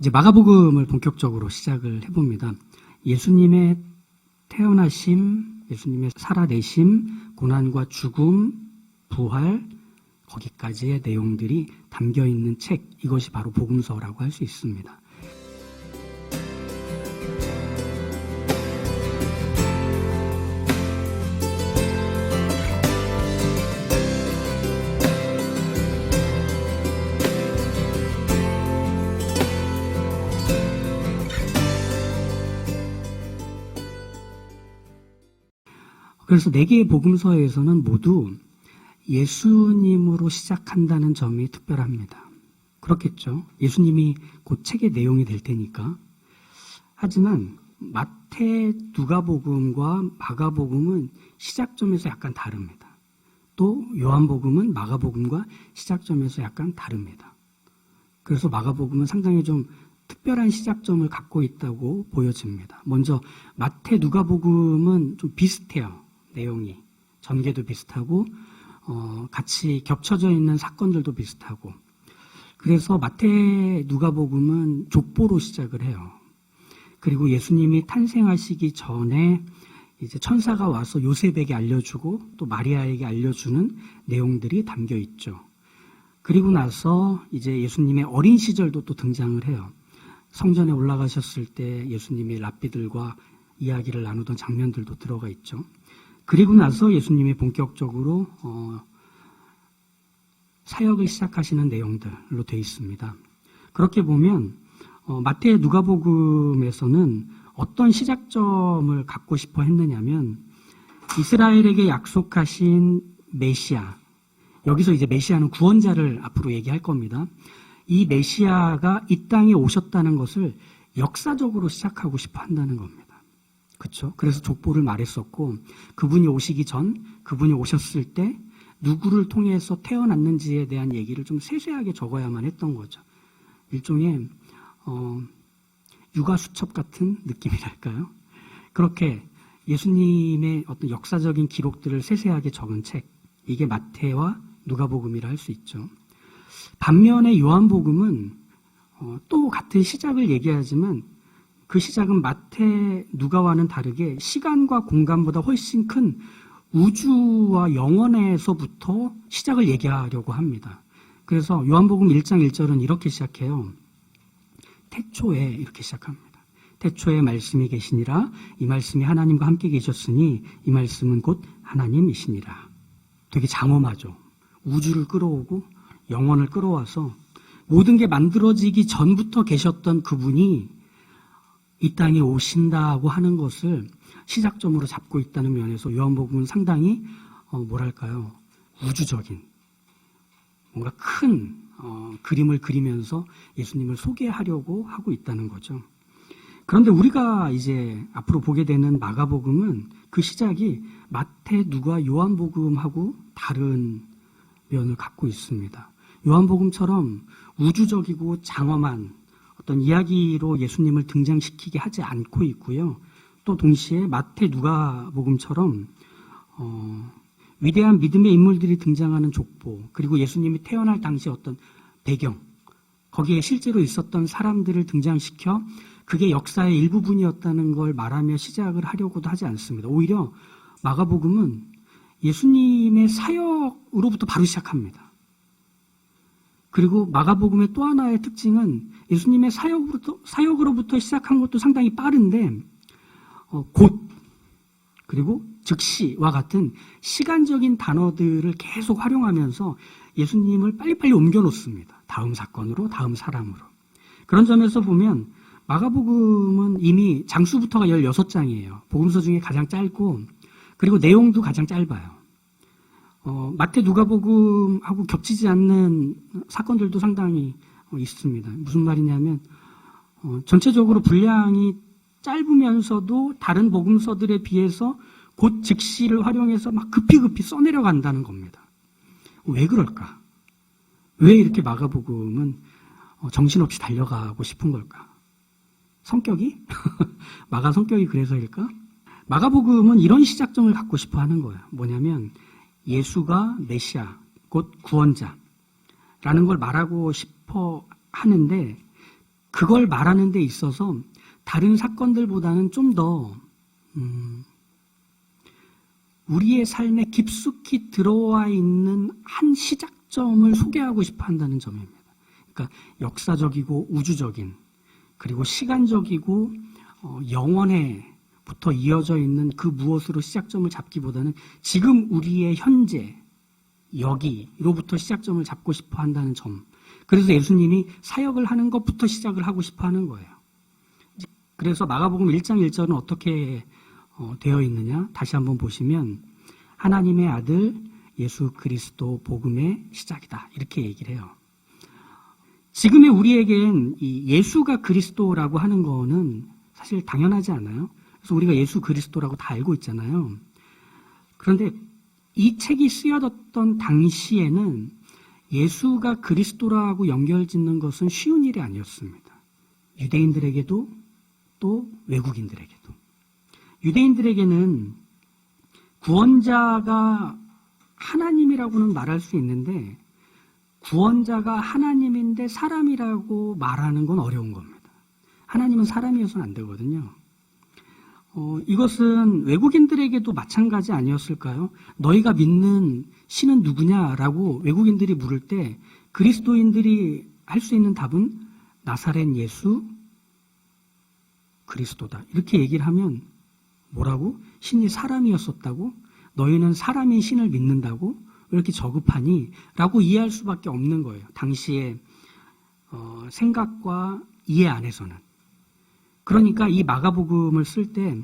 이제 마가복음을 본격적으로 시작을 해봅니다. 예수님의 태어나심, 예수님의 살아내심, 고난과 죽음, 부활, 거기까지의 내용들이 담겨 있는 책, 이것이 바로 복음서라고 할 수 있습니다. 그래서 4개의 복음서에서는 모두 예수님으로 시작한다는 점이 특별합니다. 그렇겠죠. 예수님이 곧 책의 내용이 될 테니까. 하지만 마태, 누가복음과 마가복음은 시작점에서 약간 다릅니다. 또 요한복음은 마가복음과 시작점에서 약간 다릅니다. 그래서 마가복음은 상당히 좀 특별한 시작점을 갖고 있다고 보여집니다. 먼저 마태, 누가복음은 좀 비슷해요. 내용이 전개도 비슷하고 같이 겹쳐져 있는 사건들도 비슷하고, 그래서 마태, 누가복음은 족보로 시작을 해요. 그리고 예수님이 탄생하시기 전에 이제 천사가 와서 요셉에게 알려주고 또 마리아에게 알려주는 내용들이 담겨 있죠. 그리고 나서 이제 예수님의 어린 시절도 또 등장을 해요. 성전에 올라가셨을 때 예수님이 랍비들과 이야기를 나누던 장면들도 들어가 있죠. 그리고 나서 예수님이 본격적으로 사역을 시작하시는 내용들로 되어 있습니다. 그렇게 보면 마태, 누가복음에서는 어떤 시작점을 갖고 싶어 했느냐면 이스라엘에게 약속하신 메시아, 여기서 이제 메시아는 구원자를 앞으로 얘기할 겁니다. 이 메시아가 이 땅에 오셨다는 것을 역사적으로 시작하고 싶어 한다는 겁니다. 그렇죠? 그래서 족보를 말했었고, 그분이 오시기 전, 그분이 오셨을 때 누구를 통해서 태어났는지에 대한 얘기를 좀 세세하게 적어야만 했던 거죠. 일종의 육아수첩 같은 느낌이랄까요? 그렇게 예수님의 어떤 역사적인 기록들을 세세하게 적은 책, 이게 마태와 누가복음이라 할 수 있죠. 반면에 요한복음은 또 같은 시작을 얘기하지만 그 시작은 마태, 누가와는 다르게 시간과 공간보다 훨씬 큰 우주와 영원에서부터 시작을 얘기하려고 합니다. 그래서 요한복음 1장 1절은 이렇게 시작해요. 태초에, 이렇게 시작합니다. 태초에 말씀이 계시니라. 이 말씀이 하나님과 함께 계셨으니 이 말씀은 곧 하나님이시니라. 되게 장엄하죠. 우주를 끌어오고 영원을 끌어와서 모든 게 만들어지기 전부터 계셨던 그분이 이 땅에 오신다고 하는 것을 시작점으로 잡고 있다는 면에서 요한복음은 상당히 뭐랄까요, 우주적인 뭔가 큰 그림을 그리면서 예수님을 소개하려고 하고 있다는 거죠. 그런데 우리가 이제 앞으로 보게 되는 마가복음은 그 시작이 마태, 누가, 요한복음하고 다른 면을 갖고 있습니다. 요한복음처럼 우주적이고 장엄한 어떤 이야기로 예수님을 등장시키게 하지 않고 있고요. 또 동시에 마태, 누가복음처럼 위대한 믿음의 인물들이 등장하는 족보, 그리고 예수님이 태어날 당시 어떤 배경, 거기에 실제로 있었던 사람들을 등장시켜 그게 역사의 일부분이었다는 걸 말하며 시작을 하려고도 하지 않습니다. 오히려 마가복음은 예수님의 사역으로부터 바로 시작합니다. 그리고 마가복음의 또 하나의 특징은 예수님의 사역으로부터 시작한 것도 상당히 빠른데 곧, 그리고 즉시와 같은 시간적인 단어들을 계속 활용하면서 예수님을 빨리빨리 옮겨놓습니다. 다음 사건으로, 다음 사람으로. 그런 점에서 보면 마가복음은 이미 장수부터가 16장이에요. 복음서 중에 가장 짧고, 그리고 내용도 가장 짧아요. 마태, 누가복음하고 겹치지 않는 사건들도 상당히 있습니다. 무슨 말이냐면 전체적으로 분량이 짧으면서도 다른 복음서들에 비해서 곧 즉시를 활용해서 막 급히 써내려간다는 겁니다. 왜 그럴까? 왜 이렇게 마가복음은 정신없이 달려가고 싶은 걸까? 성격이? 마가 성격이 그래서일까? 마가복음은 이런 시작점을 갖고 싶어 하는 거예요. 뭐냐면 예수가 메시아, 곧 구원자라는 걸 말하고 싶어 하는데 그걸 말하는 데 있어서 다른 사건들보다는 좀 더 우리의 삶에 깊숙이 들어와 있는 한 시작점을 소개하고 싶어 한다는 점입니다. 그러니까 역사적이고 우주적인, 그리고 시간적이고 영원에부터 이어져 있는 그 무엇으로 시작점을 잡기보다는 지금 우리의 현재, 여기로부터 시작점을 잡고 싶어 한다는 점. 그래서 예수님이 사역을 하는 것부터 시작을 하고 싶어 하는 거예요. 그래서 마가복음 1장 1절은 어떻게 되어 있느냐? 다시 한번 보시면 하나님의 아들 예수 그리스도 복음의 시작이다. 이렇게 얘기를 해요. 지금의 우리에겐 이 예수가 그리스도라고 하는 거는 사실 당연하지 않아요? 그래서 우리가 예수 그리스도라고 다 알고 있잖아요. 그런데 이 책이 쓰여졌던 당시에는 예수가 그리스도라고 연결짓는 것은 쉬운 일이 아니었습니다. 유대인들에게도 또 외국인들에게도. 유대인들에게는 구원자가 하나님이라고는 말할 수 있는데 구원자가 하나님인데 사람이라고 말하는 건 어려운 겁니다. 하나님은 사람이어서는 안 되거든요. 이것은 외국인들에게도 마찬가지 아니었을까요? 너희가 믿는 신은 누구냐라고 외국인들이 물을 때 그리스도인들이 할 수 있는 답은 나사렛 예수 그리스도다. 이렇게 얘기를 하면 뭐라고? 신이 사람이었었다고? 너희는 사람인 신을 믿는다고? 왜 이렇게 저급하니? 라고 이해할 수밖에 없는 거예요. 당시의 생각과 이해 안에서는. 그러니까 이 마가복음을 쓸 때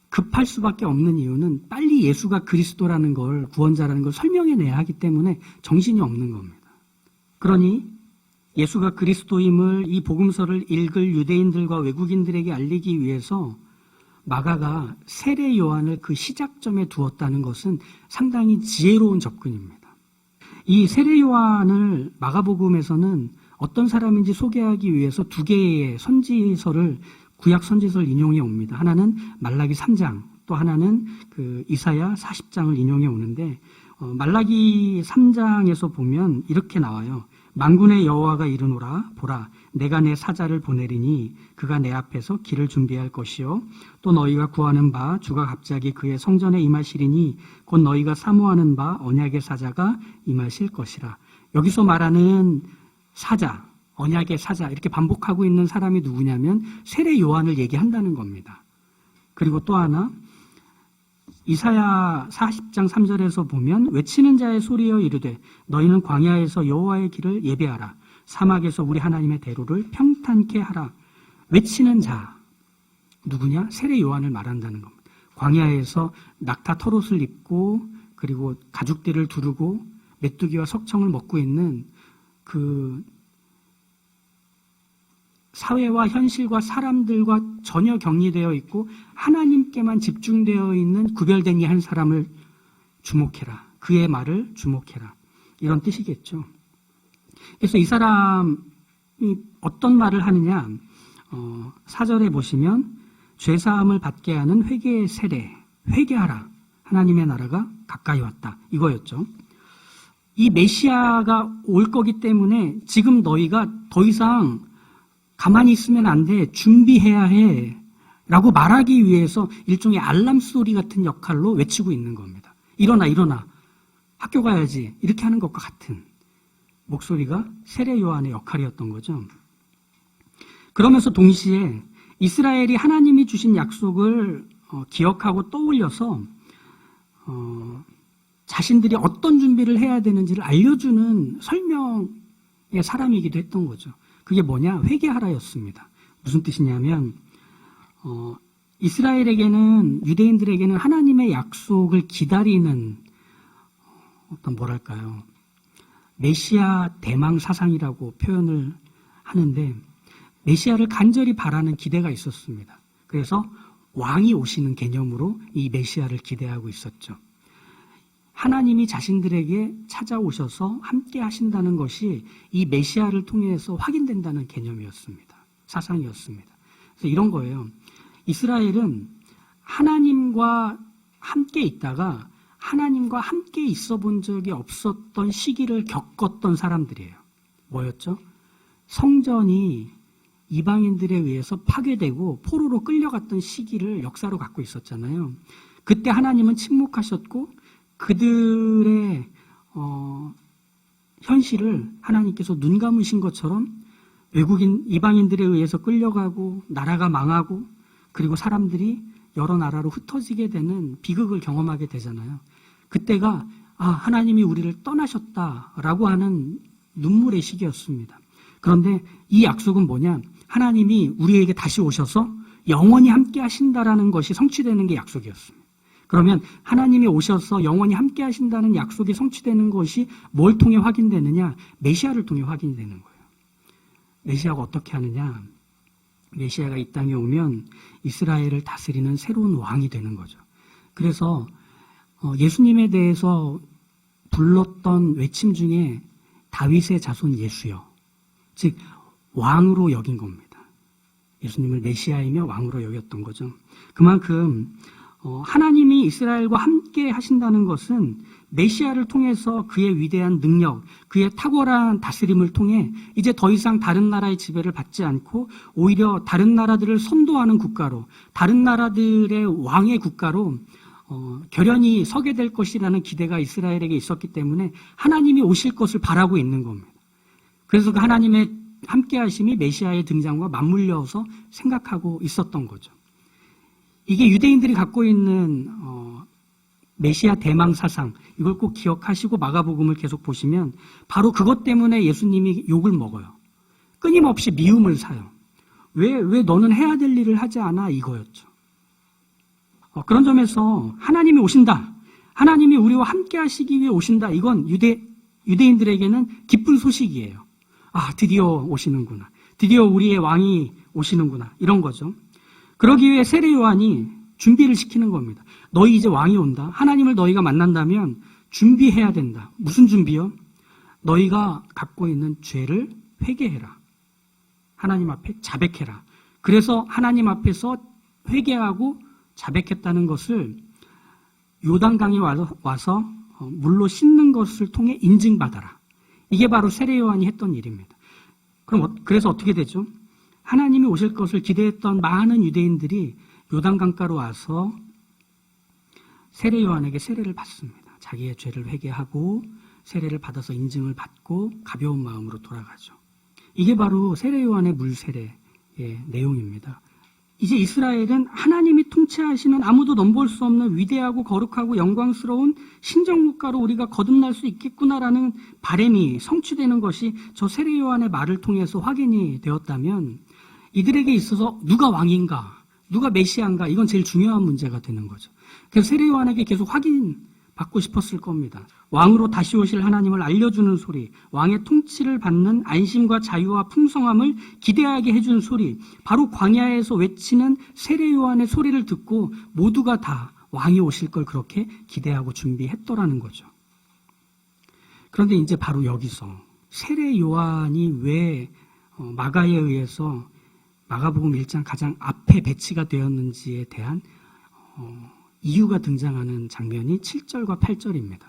급할 수밖에 없는 이유는 빨리 예수가 그리스도라는 걸, 구원자라는 걸 설명해내야 하기 때문에 정신이 없는 겁니다. 그러니 예수가 그리스도임을 이 복음서를 읽을 유대인들과 외국인들에게 알리기 위해서 마가가 세례 요한을 그 시작점에 두었다는 것은 상당히 지혜로운 접근입니다. 이 세례 요한을 마가복음에서는 어떤 사람인지 소개하기 위해서 두 개의 선지서를, 구약 선지서를 인용해 옵니다. 하나는 말라기 3장, 또 하나는 그 이사야 40장을 인용해 오는데 말라기 3장에서 보면 이렇게 나와요. 만군의 여호와가 이르노라, 보라, 내가 내 사자를 보내리니 그가 내 앞에서 길을 준비할 것이요 또 너희가 구하는 바 주가 갑자기 그의 성전에 임하시리니 곧 너희가 사모하는 바 언약의 사자가 임하실 것이라. 여기서 말하는 사자, 언약의 사자, 이렇게 반복하고 있는 사람이 누구냐면 세례 요한을 얘기한다는 겁니다. 그리고 또 하나, 이사야 40장 3절에서 보면 외치는 자의 소리여 이르되 너희는 광야에서 여호와의 길을 예배하라. 사막에서 우리 하나님의 대로를 평탄케 하라. 외치는 자 누구냐? 세례 요한을 말한다는 겁니다. 광야에서 낙타 털옷을 입고 그리고 가죽띠를 두르고 메뚜기와 석청을 먹고 있는 그 사회와 현실과 사람들과 전혀 격리되어 있고 하나님께만 집중되어 있는 구별된 이 한 사람을 주목해라. 그의 말을 주목해라. 이런 뜻이겠죠. 그래서 이 사람이 어떤 말을 하느냐. 4절에 보시면 죄사함을 받게 하는 회개의 세례, 회개하라. 하나님의 나라가 가까이 왔다. 이거였죠. 이 메시아가 올 거기 때문에 지금 너희가 더 이상 가만히 있으면 안 돼. 준비해야 해. 라고 말하기 위해서 일종의 알람 소리 같은 역할로 외치고 있는 겁니다. 일어나, 일어나. 학교 가야지. 이렇게 하는 것과 같은 목소리가 세례 요한의 역할이었던 거죠. 그러면서 동시에 이스라엘이 하나님이 주신 약속을 기억하고 떠올려서 자신들이 어떤 준비를 해야 되는지를 알려주는 설명의 사람이기도 했던 거죠. 그게 뭐냐? 회개하라였습니다. 무슨 뜻이냐면 이스라엘에게는, 유대인들에게는 하나님의 약속을 기다리는 어떤 뭐랄까요? 메시아 대망 사상이라고 표현을 하는데 메시아를 간절히 바라는 기대가 있었습니다. 그래서 왕이 오시는 개념으로 이 메시아를 기대하고 있었죠. 하나님이 자신들에게 찾아오셔서 함께 하신다는 것이 이 메시아를 통해서 확인된다는 개념이었습니다. 사상이었습니다. 그래서 이런 거예요. 이스라엘은 하나님과 함께 있다가 하나님과 함께 있어 본 적이 없었던 시기를 겪었던 사람들이에요. 뭐였죠? 성전이 이방인들에 의해서 파괴되고 포로로 끌려갔던 시기를 역사로 갖고 있었잖아요. 그때 하나님은 침묵하셨고 그들의 현실을 하나님께서 눈 감으신 것처럼 외국인 이방인들에 의해서 끌려가고 나라가 망하고 그리고 사람들이 여러 나라로 흩어지게 되는 비극을 경험하게 되잖아요. 그때가 하나님이 우리를 떠나셨다라고 하는 눈물의 시기였습니다. 그런데 이 약속은 뭐냐? 하나님이 우리에게 다시 오셔서 영원히 함께 하신다라는 것이 성취되는 게 약속이었습니다. 그러면 하나님이 오셔서 영원히 함께 하신다는 약속이 성취되는 것이 뭘 통해 확인되느냐? 메시아를 통해 확인되는 거예요. 메시아가 어떻게 하느냐? 메시아가 이 땅에 오면 이스라엘을 다스리는 새로운 왕이 되는 거죠. 그래서 예수님에 대해서 불렀던 외침 중에 다윗의 자손 예수여, 즉 왕으로 여긴 겁니다. 예수님을 메시아이며 왕으로 여겼던 거죠. 그만큼 하나님이 이스라엘과 함께 하신다는 것은 메시아를 통해서 그의 위대한 능력, 그의 탁월한 다스림을 통해 이제 더 이상 다른 나라의 지배를 받지 않고 오히려 다른 나라들을 선도하는 국가로, 다른 나라들의 왕의 국가로 결연히 서게 될 것이라는 기대가 이스라엘에게 있었기 때문에 하나님이 오실 것을 바라고 있는 겁니다. 그래서 그 하나님의 함께하심이 메시아의 등장과 맞물려서 생각하고 있었던 거죠. 이게 유대인들이 갖고 있는 메시아 대망 사상, 이걸 꼭 기억하시고 마가복음을 계속 보시면 바로 그것 때문에 예수님이 욕을 먹어요. 끊임없이 미움을 사요. 왜 너는 해야 될 일을 하지 않아? 이거였죠. 그런 점에서 하나님이 오신다. 하나님이 우리와 함께 하시기 위해 오신다. 이건 유대인들에게는 기쁜 소식이에요. 드디어 오시는구나. 드디어 우리의 왕이 오시는구나. 이런 거죠. 그러기 위해 세례 요한이 준비를 시키는 겁니다. 너희 이제 왕이 온다. 하나님을 너희가 만난다면 준비해야 된다. 무슨 준비요? 너희가 갖고 있는 죄를 회개해라. 하나님 앞에 자백해라. 그래서 하나님 앞에서 회개하고 자백했다는 것을 요단강에 와서 물로 씻는 것을 통해 인증받아라. 이게 바로 세례 요한이 했던 일입니다. 그래서 어떻게 되죠? 하나님이 오실 것을 기대했던 많은 유대인들이 요단강가로 와서 세례 요한에게 세례를 받습니다. 자기의 죄를 회개하고 세례를 받아서 인증을 받고 가벼운 마음으로 돌아가죠. 이게 바로 세례 요한의 물 세례의 내용입니다. 이제 이스라엘은 하나님이 통치하시는 아무도 넘볼 수 없는 위대하고 거룩하고 영광스러운 신정국가로 우리가 거듭날 수 있겠구나라는 바람이 성취되는 것이 저 세례 요한의 말을 통해서 확인이 되었다면 이들에게 있어서 누가 왕인가, 누가 메시아인가, 이건 제일 중요한 문제가 되는 거죠. 그래서 세례 요한에게 계속 확인받고 싶었을 겁니다. 왕으로 다시 오실 하나님을 알려주는 소리, 왕의 통치를 받는 안심과 자유와 풍성함을 기대하게 해준 소리, 바로 광야에서 외치는 세례 요한의 소리를 듣고 모두가 다 왕이 오실 걸 그렇게 기대하고 준비했더라는 거죠. 그런데 이제 바로 여기서 세례 요한이 왜 마가에 의해서 마가복음 1장 가장 앞에 배치가 되었는지에 대한 이유가 등장하는 장면이 7절과 8절입니다.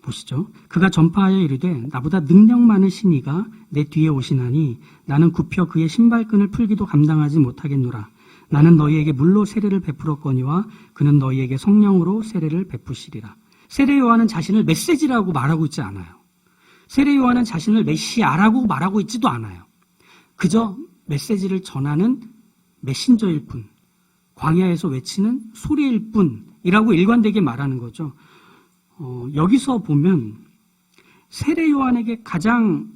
보시죠. 그가 전파하여 이르되 나보다 능력 많으신 이가 내 뒤에 오시나니 나는 굽혀 그의 신발끈을 풀기도 감당하지 못하겠노라. 나는 너희에게 물로 세례를 베풀었거니와 그는 너희에게 성령으로 세례를 베푸시리라. 세례 요한은 자신을 메시지라고 말하고 있지 않아요. 세례 요한은 자신을 메시아라고 말하고 있지도 않아요. 그저 메시지를 전하는 메신저일 뿐, 광야에서 외치는 소리일 뿐이라고 일관되게 말하는 거죠. 여기서 보면 세례 요한에게 가장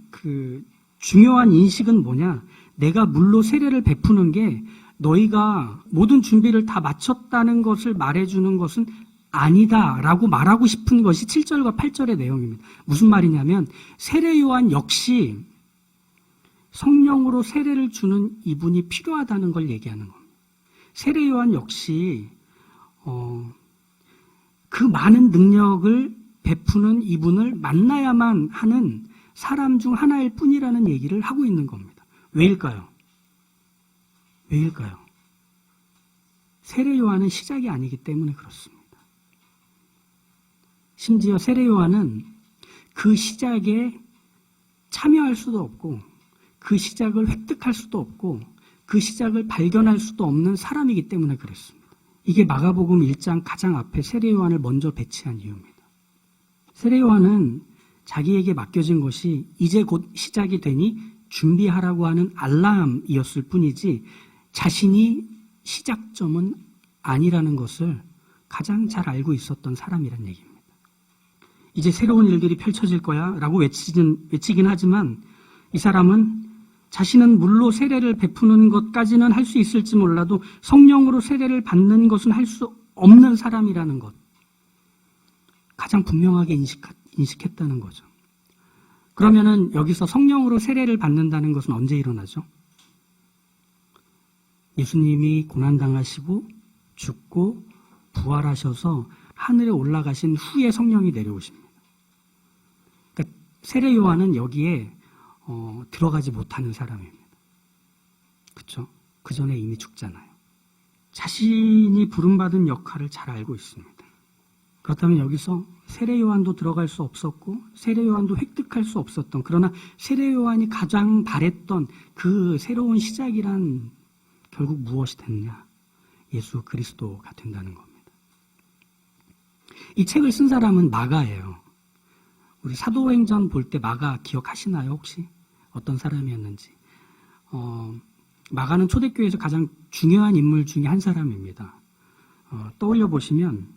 중요한 인식은 뭐냐? 내가 물로 세례를 베푸는 게 너희가 모든 준비를 다 마쳤다는 것을 말해주는 것은 아니다라고 말하고 싶은 것이 7절과 8절의 내용입니다. 무슨 말이냐면 세례 요한 역시 성령으로 세례를 주는 이분이 필요하다는 걸 얘기하는 겁니다. 세례 요한 역시 그 많은 능력을 베푸는 이분을 만나야만 하는 사람 중 하나일 뿐이라는 얘기를 하고 있는 겁니다. 왜일까요? 세례 요한은 시작이 아니기 때문에 그렇습니다. 심지어 세례 요한은 그 시작에 참여할 수도 없고 그 시작을 획득할 수도 없고 그 시작을 발견할 수도 없는 사람이기 때문에 그랬습니다. 이게 마가복음 1장 가장 앞에 세례 요한을 먼저 배치한 이유입니다. 세례 요한은 자기에게 맡겨진 것이 이제 곧 시작이 되니 준비하라고 하는 알람이었을 뿐이지 자신이 시작점은 아니라는 것을 가장 잘 알고 있었던 사람이란 얘기입니다. 이제 새로운 일들이 펼쳐질 거야 라고 외치긴 하지만 이 사람은 자신은 물로 세례를 베푸는 것까지는 할 수 있을지 몰라도 성령으로 세례를 받는 것은 할 수 없는 사람이라는 것 가장 분명하게 인식했다는 거죠. 그러면은 여기서 성령으로 세례를 받는다는 것은 언제 일어나죠? 예수님이 고난당하시고 죽고 부활하셔서 하늘에 올라가신 후에 성령이 내려오십니다. 그러니까 세례 요한은 여기에 들어가지 못하는 사람입니다. 그렇죠? 그 전에 이미 죽잖아요. 자신이 부름받은 역할을 잘 알고 있습니다. 그렇다면 여기서 세례 요한도 들어갈 수 없었고 세례 요한도 획득할 수 없었던, 그러나 세례 요한이 가장 바랬던 그 새로운 시작이란 결국 무엇이 됐냐? 예수 그리스도가 된다는 겁니다. 이 책을 쓴 사람은 마가예요. 우리 사도행전 볼 때 마가 기억하시나요 혹시? 어떤 사람이었는지. 마가는 초대교회에서 가장 중요한 인물 중에 한 사람입니다. 떠올려 보시면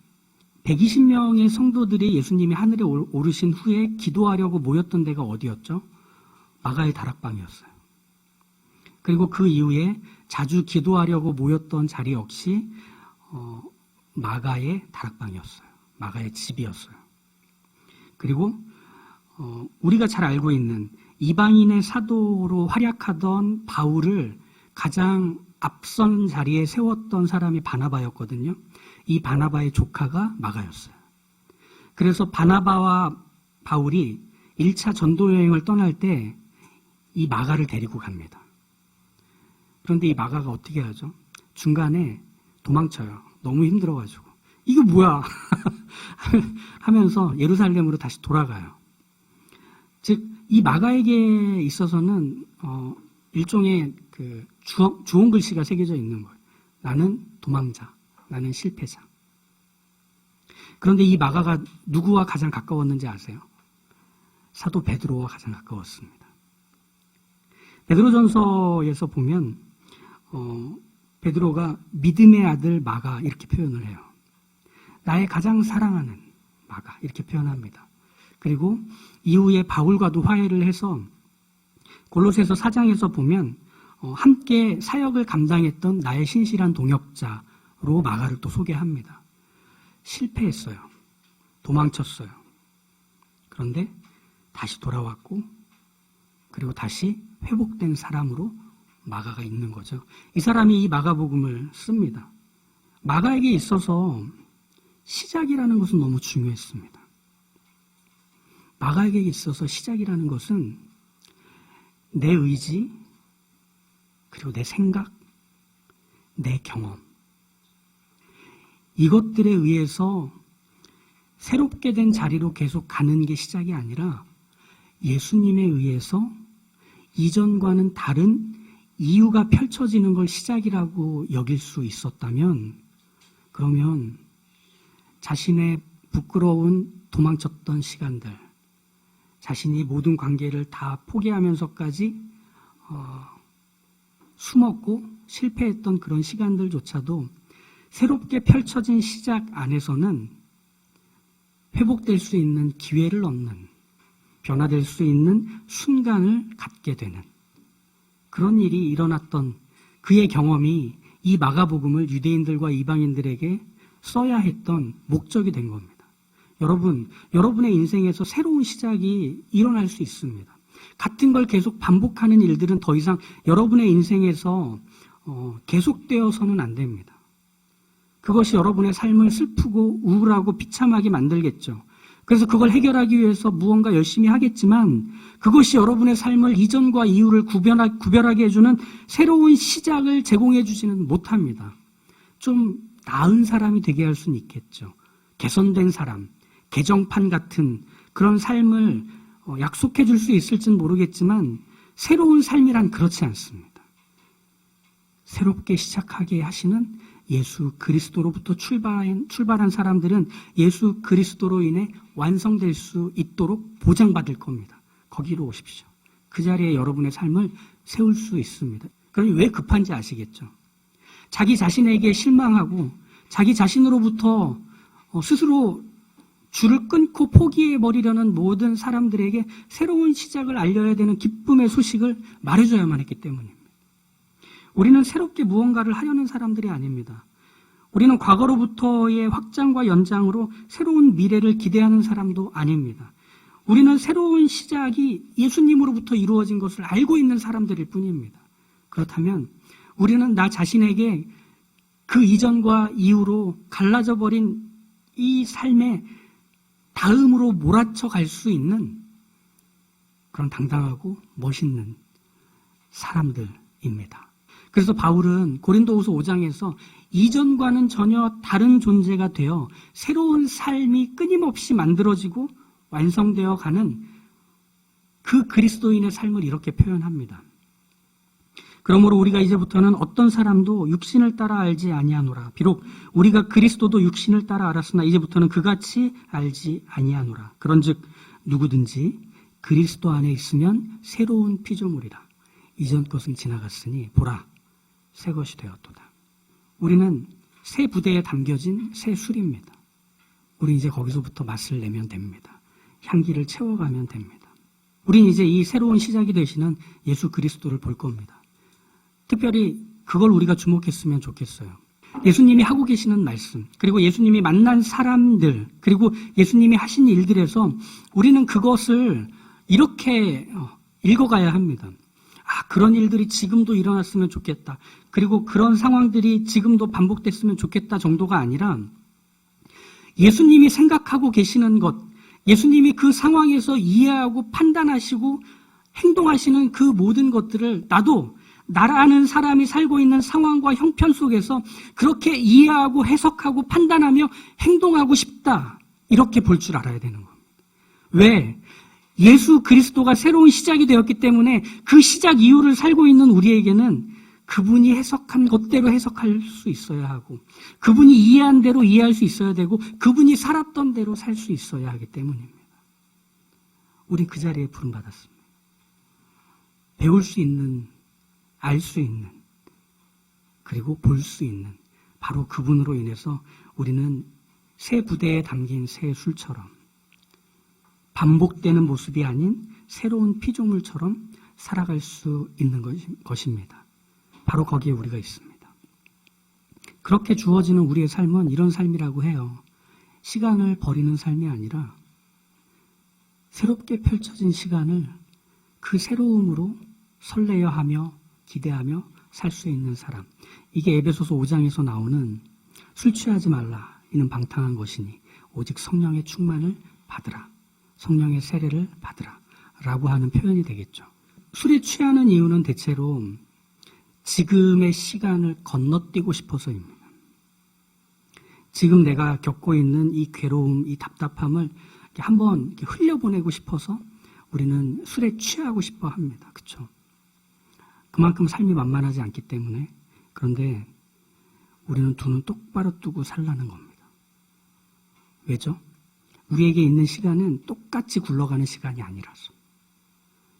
120명의 성도들이 예수님이 하늘에 오르신 후에 기도하려고 모였던 데가 어디였죠? 마가의 다락방이었어요. 그리고 그 이후에 자주 기도하려고 모였던 자리 역시 마가의 다락방이었어요. 마가의 집이었어요. 그리고 우리가 잘 알고 있는 이방인의 사도로 활약하던 바울을 가장 앞선 자리에 세웠던 사람이 바나바였거든요. 이 바나바의 조카가 마가였어요. 그래서 바나바와 바울이 1차 전도 여행을 떠날 때 이 마가를 데리고 갑니다. 그런데 이 마가가 어떻게 하죠? 중간에 도망쳐요. 너무 힘들어가지고. 이거 뭐야? 하면서 예루살렘으로 다시 돌아가요. 즉, 이 마가에게 있어서는 일종의 그 주홍 글씨가 새겨져 있는 거예요. 나는 도망자, 나는 실패자. 그런데 이 마가가 누구와 가장 가까웠는지 아세요? 사도 베드로와 가장 가까웠습니다. 베드로전서에서 보면 베드로가 믿음의 아들 마가 이렇게 표현을 해요. 나의 가장 사랑하는 마가 이렇게 표현합니다. 그리고 이후에 바울과도 화해를 해서 골로새서 4장에서 보면 함께 사역을 감당했던 나의 신실한 동역자로 마가를 또 소개합니다. 실패했어요. 도망쳤어요. 그런데 다시 돌아왔고 그리고 다시 회복된 사람으로 마가가 있는 거죠. 이 사람이 이 마가복음을 씁니다. 마가에게 있어서 시작이라는 것은 너무 중요했습니다. 마가에게 있어서 시작이라는 것은 내 의지, 그리고 내 생각, 내 경험, 이것들에 의해서 새롭게 된 자리로 계속 가는 게 시작이 아니라 예수님에 의해서 이전과는 다른 이유가 펼쳐지는 걸 시작이라고 여길 수 있었다면, 그러면 자신의 부끄러운 도망쳤던 시간들, 자신이 모든 관계를 다 포기하면서까지 숨었고 실패했던 그런 시간들조차도 새롭게 펼쳐진 시작 안에서는 회복될 수 있는 기회를 얻는, 변화될 수 있는 순간을 갖게 되는 그런 일이 일어났던 그의 경험이 이 마가복음을 유대인들과 이방인들에게 써야 했던 목적이 된 겁니다. 여러분의 인생에서 새로운 시작이 일어날 수 있습니다. 같은 걸 계속 반복하는 일들은 더 이상 여러분의 인생에서 계속되어서는 안 됩니다. 그것이 여러분의 삶을 슬프고 우울하고 비참하게 만들겠죠. 그래서 그걸 해결하기 위해서 무언가 열심히 하겠지만 그것이 여러분의 삶을 이전과 이후를 구별하게 해주는 새로운 시작을 제공해 주지는 못합니다. 좀 나은 사람이 되게 할 수는 있겠죠. 개선된 사람, 개정판 같은 그런 삶을 약속해 줄 수 있을지는 모르겠지만 새로운 삶이란 그렇지 않습니다. 새롭게 시작하게 하시는 예수 그리스도로부터 출발한 사람들은 예수 그리스도로 인해 완성될 수 있도록 보장받을 겁니다. 거기로 오십시오. 그 자리에 여러분의 삶을 세울 수 있습니다. 그러니 왜 급한지 아시겠죠? 자기 자신에게 실망하고 자기 자신으로부터 스스로 줄을 끊고 포기해버리려는 모든 사람들에게 새로운 시작을 알려야 되는 기쁨의 소식을 말해줘야만 했기 때문입니다. 우리는 새롭게 무언가를 하려는 사람들이 아닙니다. 우리는 과거로부터의 확장과 연장으로 새로운 미래를 기대하는 사람도 아닙니다. 우리는 새로운 시작이 예수님으로부터 이루어진 것을 알고 있는 사람들일 뿐입니다. 그렇다면 우리는 나 자신에게 그 이전과 이후로 갈라져 버린 이 삶의 다음으로 몰아쳐 갈 수 있는 그런 당당하고 멋있는 사람들입니다. 그래서 바울은 고린도후서 5장에서 이전과는 전혀 다른 존재가 되어 새로운 삶이 끊임없이 만들어지고 완성되어 가는 그 그리스도인의 삶을 이렇게 표현합니다. 그러므로 우리가 이제부터는 어떤 사람도 육신을 따라 알지 아니하노라. 비록 우리가 그리스도도 육신을 따라 알았으나 이제부터는 그같이 알지 아니하노라. 그런즉 누구든지 그리스도 안에 있으면 새로운 피조물이라. 이전 것은 지나갔으니 보라 새 것이 되었도다. 우리는 새 부대에 담겨진 새 술입니다. 우리 이제 거기서부터 맛을 내면 됩니다. 향기를 채워가면 됩니다. 우린 이제 이 새로운 시작이 되시는 예수 그리스도를 볼 겁니다. 특별히 그걸 우리가 주목했으면 좋겠어요. 예수님이 하고 계시는 말씀, 그리고 예수님이 만난 사람들, 그리고 예수님이 하신 일들에서 우리는 그것을 이렇게 읽어가야 합니다. 그런 일들이 지금도 일어났으면 좋겠다. 그리고 그런 상황들이 지금도 반복됐으면 좋겠다 정도가 아니라 예수님이 생각하고 계시는 것, 예수님이 그 상황에서 이해하고 판단하시고 행동하시는 그 모든 것들을 나도 나라는 사람이 살고 있는 상황과 형편 속에서 그렇게 이해하고 해석하고 판단하며 행동하고 싶다. 이렇게 볼 줄 알아야 되는 겁니다. 왜? 예수 그리스도가 새로운 시작이 되었기 때문에 그 시작 이후를 살고 있는 우리에게는 그분이 해석한 것대로 해석할 수 있어야 하고 그분이 이해한 대로 이해할 수 있어야 되고 그분이 살았던 대로 살 수 있어야 하기 때문입니다. 우린 그 자리에 부름받았습니다. 배울 수 있는, 알 수 있는, 그리고 볼 수 있는 바로 그분으로 인해서 우리는 새 부대에 담긴 새 술처럼 반복되는 모습이 아닌 새로운 피조물처럼 살아갈 수 있는 것입니다. 바로 거기에 우리가 있습니다. 그렇게 주어지는 우리의 삶은 이런 삶이라고 해요. 시간을 버리는 삶이 아니라 새롭게 펼쳐진 시간을 그 새로움으로 설레어하며 기대하며 살 수 있는 사람. 이게 에베소서 5장에서 나오는 술 취하지 말라. 이는 방탕한 것이니 오직 성령의 충만을 받으라. 성령의 세례를 받으라. 라고 하는 표현이 되겠죠. 술에 취하는 이유는 대체로 지금의 시간을 건너뛰고 싶어서입니다. 지금 내가 겪고 있는 이 괴로움, 이 답답함을 한번 흘려보내고 싶어서 우리는 술에 취하고 싶어 합니다. 그렇죠? 그만큼 삶이 만만하지 않기 때문에. 그런데 우리는 두 눈 똑바로 뜨고 살라는 겁니다. 왜죠? 우리에게 있는 시간은 똑같이 굴러가는 시간이 아니라서.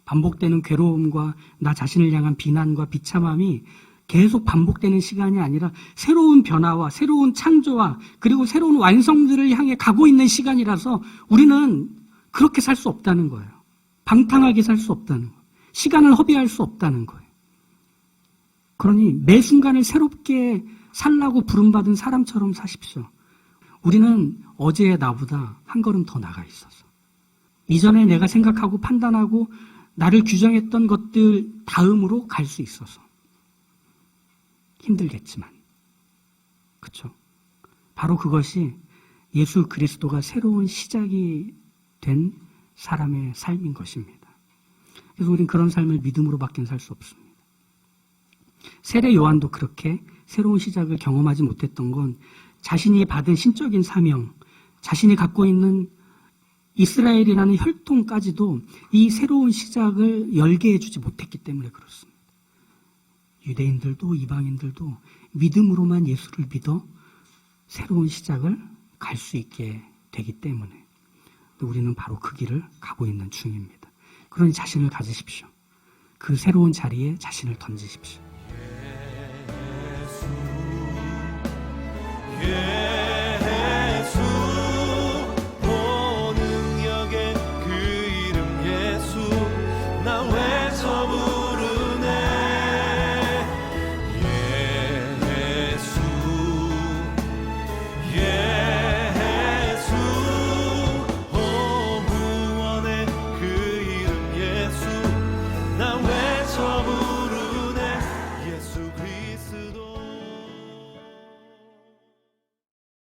반복되는 괴로움과 나 자신을 향한 비난과 비참함이 계속 반복되는 시간이 아니라 새로운 변화와 새로운 창조와 그리고 새로운 완성들을 향해 가고 있는 시간이라서 우리는 그렇게 살 수 없다는 거예요. 방탕하게 살 수 없다는 거예요. 시간을 허비할 수 없다는 거예요. 그러니 매 순간을 새롭게 살라고 부름받은 사람처럼 사십시오. 우리는 어제의 나보다 한 걸음 더 나가 있어서 이전에 내가 생각하고 판단하고 나를 규정했던 것들 다음으로 갈 수 있어서 힘들겠지만 그렇죠? 바로 그것이 예수 그리스도가 새로운 시작이 된 사람의 삶인 것입니다. 그래서 우리는 그런 삶을 믿음으로밖에 살 수 없습니다. 세례 요한도 그렇게 새로운 시작을 경험하지 못했던 건 자신이 받은 신적인 사명, 자신이 갖고 있는 이스라엘이라는 혈통까지도 이 새로운 시작을 열게 해주지 못했기 때문에 그렇습니다. 유대인들도 이방인들도 믿음으로만 예수를 믿어 새로운 시작을 갈 수 있게 되기 때문에 우리는 바로 그 길을 가고 있는 중입니다. 그러니 자신을 가지십시오. 그 새로운 자리에 자신을 던지십시오. 예수,